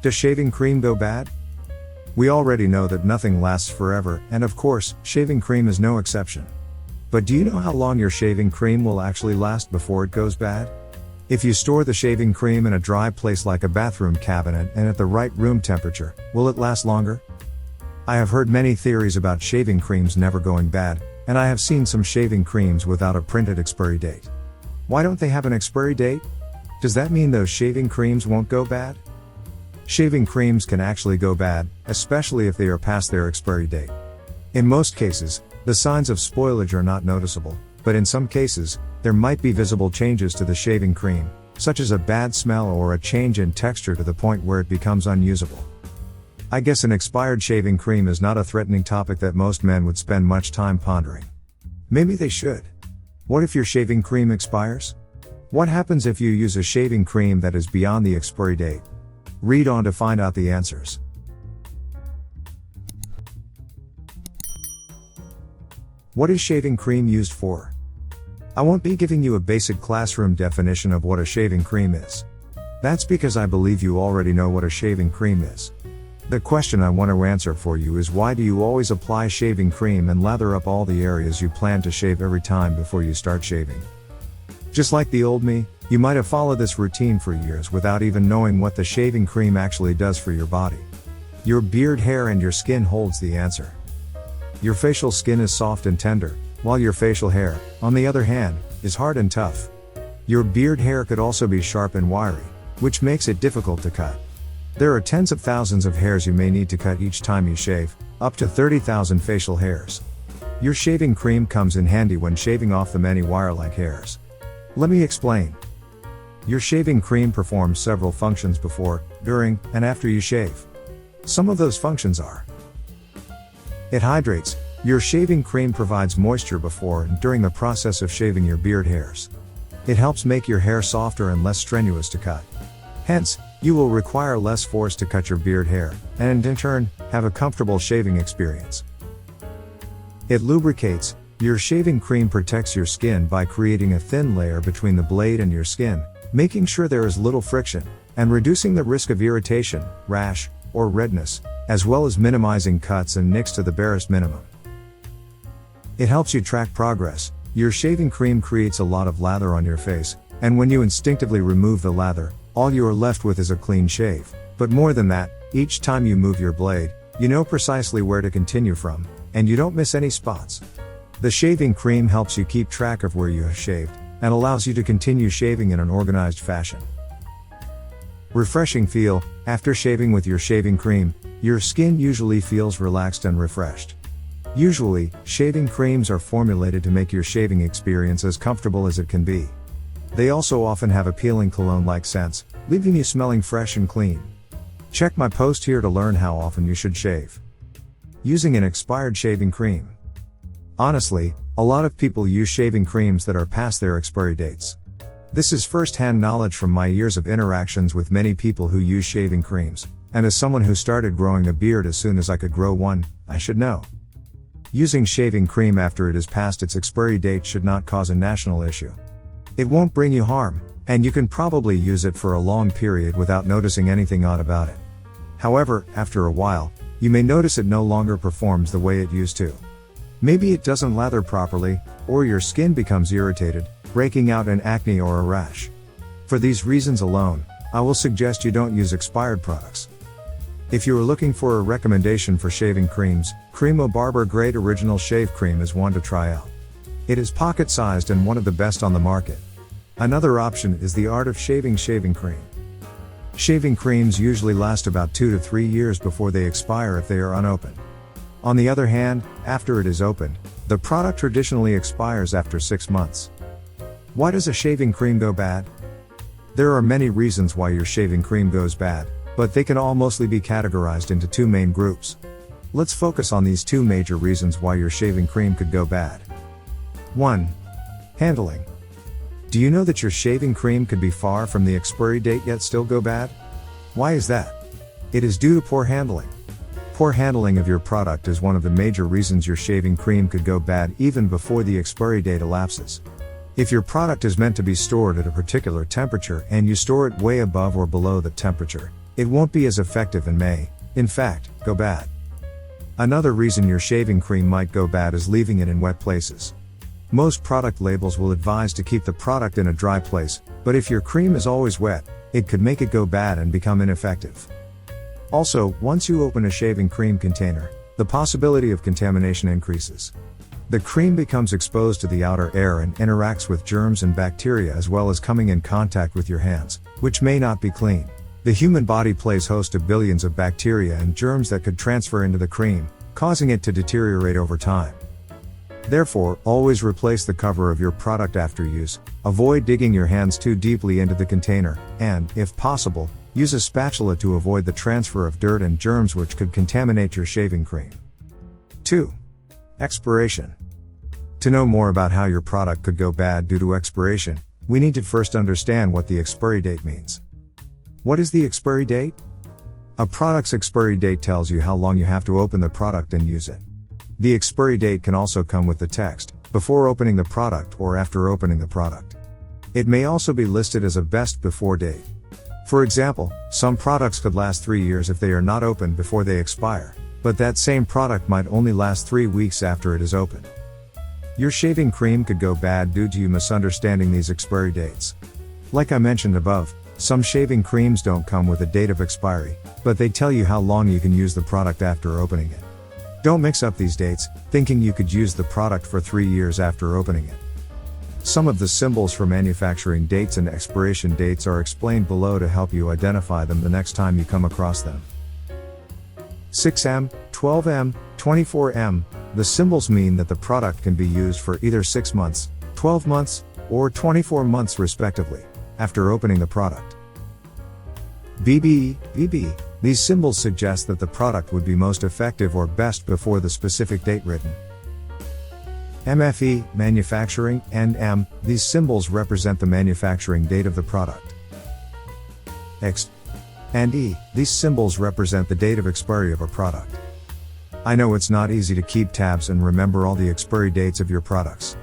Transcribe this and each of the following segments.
Does shaving cream go bad? We already know that nothing lasts forever, and of course, shaving cream is no exception. But do you know how long your shaving cream will actually last before it goes bad? If you store the shaving cream in a dry place like a bathroom cabinet and at the right room temperature, will it last longer? I have heard many theories about shaving creams never going bad, and I have seen some shaving creams without a printed expiry date. Why don't they have an expiry date? Does that mean those shaving creams won't go bad? Shaving creams can actually go bad, especially if they are past their expiry date. In most cases, the signs of spoilage are not noticeable, but in some cases, there might be visible changes to the shaving cream, such as a bad smell or a change in texture to the point where it becomes unusable. I guess an expired shaving cream is not a threatening topic that most men would spend much time pondering. Maybe they should. What if your shaving cream expires? What happens if you use a shaving cream that is beyond the expiry date? Read on to find out the answers. What is shaving cream used for? I won't be giving you a basic classroom definition of what a shaving cream is. That's because I believe you already know what a shaving cream is. The question I want to answer for you is, why do you always apply shaving cream and lather up all the areas you plan to shave every time before you start shaving? Just like the old me, you might have followed this routine for years without even knowing what the shaving cream actually does for your body. Your beard hair and your skin holds the answer. Your facial skin is soft and tender, while your facial hair, on the other hand, is hard and tough. Your beard hair could also be sharp and wiry, which makes it difficult to cut. There are tens of thousands of hairs you may need to cut each time you shave, up to 30,000 facial hairs. Your shaving cream comes in handy when shaving off the many wire-like hairs. Let me explain. Your shaving cream performs several functions before, during, and after you shave. Some of those functions are: it hydrates. Your shaving cream provides moisture before and during the process of shaving your beard hairs. It helps make your hair softer and less strenuous to cut. Hence, you will require less force to cut your beard hair, and in turn, have a comfortable shaving experience. It lubricates. Your shaving cream protects your skin by creating a thin layer between the blade and your skin, making sure there is little friction, and reducing the risk of irritation, rash, or redness, as well as minimizing cuts and nicks to the barest minimum. It helps you track progress. Your shaving cream creates a lot of lather on your face, and when you instinctively remove the lather, all you are left with is a clean shave. But more than that, each time you move your blade, you know precisely where to continue from, and you don't miss any spots. The shaving cream helps you keep track of where you have shaved, and allows you to continue shaving in an organized fashion. Refreshing feel. After shaving with your shaving cream, your skin usually feels relaxed and refreshed. Usually, shaving creams are formulated to make your shaving experience as comfortable as it can be. They also often have appealing cologne-like scents, leaving you smelling fresh and clean. Check my post here to learn how often you should shave. Using an expired shaving cream. Honestly, a lot of people use shaving creams that are past their expiry dates. This is first-hand knowledge from my years of interactions with many people who use shaving creams, and as someone who started growing a beard as soon as I could grow one, I should know. Using shaving cream after it is past its expiry date should not cause a national issue. It won't bring you harm, and you can probably use it for a long period without noticing anything odd about it. However, after a while, you may notice it no longer performs the way it used to. Maybe it doesn't lather properly, or your skin becomes irritated, breaking out in acne or a rash. For these reasons alone, I will suggest you don't use expired products. If you are looking for a recommendation for shaving creams, Cremo Barber Great Original Shave Cream is one to try out. It is pocket-sized and one of the best on the market. Another option is the Art of Shaving Shaving Cream. Shaving creams usually last about 2 to 3 years before they expire if they are unopened. On the other hand, after it is opened, the product traditionally expires after 6 months. Why does a shaving cream go bad? There are many reasons why your shaving cream goes bad, but they can all mostly be categorized into 2 main groups. Let's focus on these 2 major reasons why your shaving cream could go bad. 1. Handling. Do you know that your shaving cream could be far from the expiry date yet still go bad? Why is that? It is due to poor handling. Poor handling of your product is one of the major reasons your shaving cream could go bad even before the expiry date elapses. If your product is meant to be stored at a particular temperature and you store it way above or below that temperature, It won't be as effective and may, in fact, go bad. Another reason your shaving cream might go bad is leaving it in wet places. Most product labels will advise to keep the product in a dry place, but if your cream is always wet, it could make it go bad and become ineffective. Also, once you open a shaving cream container, the possibility of contamination increases. The cream becomes exposed to the outer air and interacts with germs and bacteria as well as coming in contact with your hands, which may not be clean. The human body plays host to billions of bacteria and germs that could transfer into the cream, causing it to deteriorate over time. Therefore, always replace the cover of your product after use, avoid digging your hands too deeply into the container, and, if possible, use a spatula to avoid the transfer of dirt and germs which could contaminate your shaving cream. 2. Expiration. To know more about how your product could go bad due to expiration, we need to first understand what the expiry date means. What is the expiry date? A product's expiry date tells you how long you have to open the product and use it. The expiry date can also come with the text, before opening the product or after opening the product. It may also be listed as a best before date. For example, some products could last 3 years if they are not opened before they expire, but that same product might only last 3 weeks after it is opened. Your shaving cream could go bad due to you misunderstanding these expiry dates. Like I mentioned above, some shaving creams don't come with a date of expiry, but they tell you how long you can use the product after opening it. Don't mix up these dates, thinking you could use the product for 3 years after opening it. Some of the symbols for manufacturing dates and expiration dates are explained below to help you identify them the next time you come across them. 6M, 12M, 24M. The symbols mean that the product can be used for either 6 months, 12 months, or 24 months respectively, after opening the product. BB. These symbols suggest that the product would be most effective or best before the specific date written. MFE, manufacturing, and M. These symbols represent the manufacturing date of the product. X and E. These symbols represent the date of expiry of a product. I know it's not easy to keep tabs and remember all the expiry dates of your products.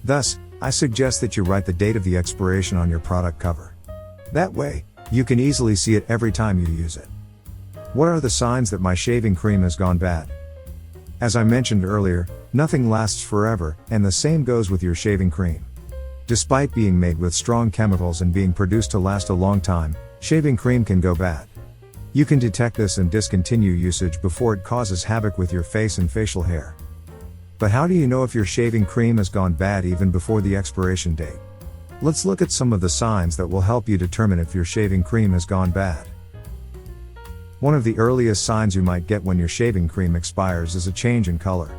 Thus, I suggest that you write the date of the expiration on your product cover. That way, you can easily see it every time you use it. What are the signs that my shaving cream has gone bad? As I mentioned earlier, nothing lasts forever, and the same goes with your shaving cream. Despite being made with strong chemicals and being produced to last a long time, shaving cream can go bad. You can detect this and discontinue usage before it causes havoc with your face and facial hair. But how do you know if your shaving cream has gone bad even before the expiration date? Let's look at some of the signs that will help you determine if your shaving cream has gone bad. One of the earliest signs you might get when your shaving cream expires is a change in color.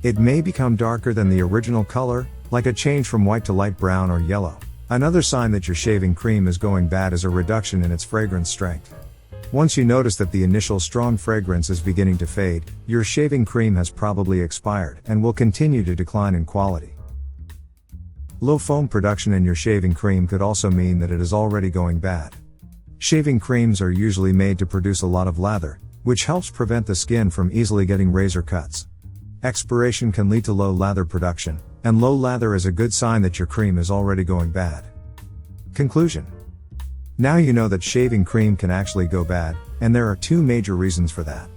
It may become darker than the original color, like a change from white to light brown or yellow. Another sign that your shaving cream is going bad is a reduction in its fragrance strength. Once you notice that the initial strong fragrance is beginning to fade, your shaving cream has probably expired and will continue to decline in quality. Low foam production in your shaving cream could also mean that it is already going bad. Shaving creams are usually made to produce a lot of lather, which helps prevent the skin from easily getting razor cuts. Expiration can lead to low lather production, and low lather is a good sign that your cream is already going bad. Conclusion. Now you know that shaving cream can actually go bad, and there are 2 major reasons for that.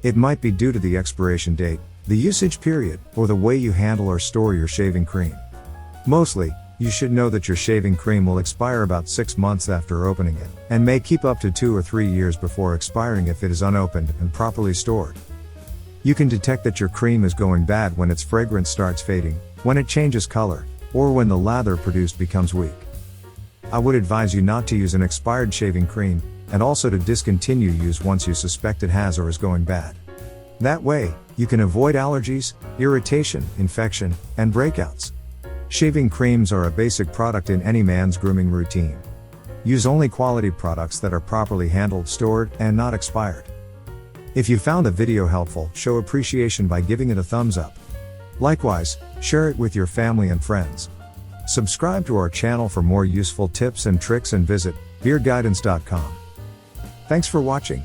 It might be due to the expiration date, the usage period, or the way you handle or store your shaving cream. Mostly, you should know that your shaving cream will expire about 6 months after opening it, and may keep up to 2 or 3 years before expiring if it is unopened and properly stored. You can detect that your cream is going bad when its fragrance starts fading, when it changes color, or when the lather produced becomes weak. I would advise you not to use an expired shaving cream, and also to discontinue use once you suspect it has or is going bad. That way, you can avoid allergies, irritation, infection, and breakouts. Shaving creams are a basic product in any man's grooming routine. Use only quality products that are properly handled, stored, and not expired. If you found the video helpful, show appreciation by giving it a thumbs up. Likewise, share it with your family and friends. Subscribe to our channel for more useful tips and tricks and visit beardguidance.com. Thanks for watching.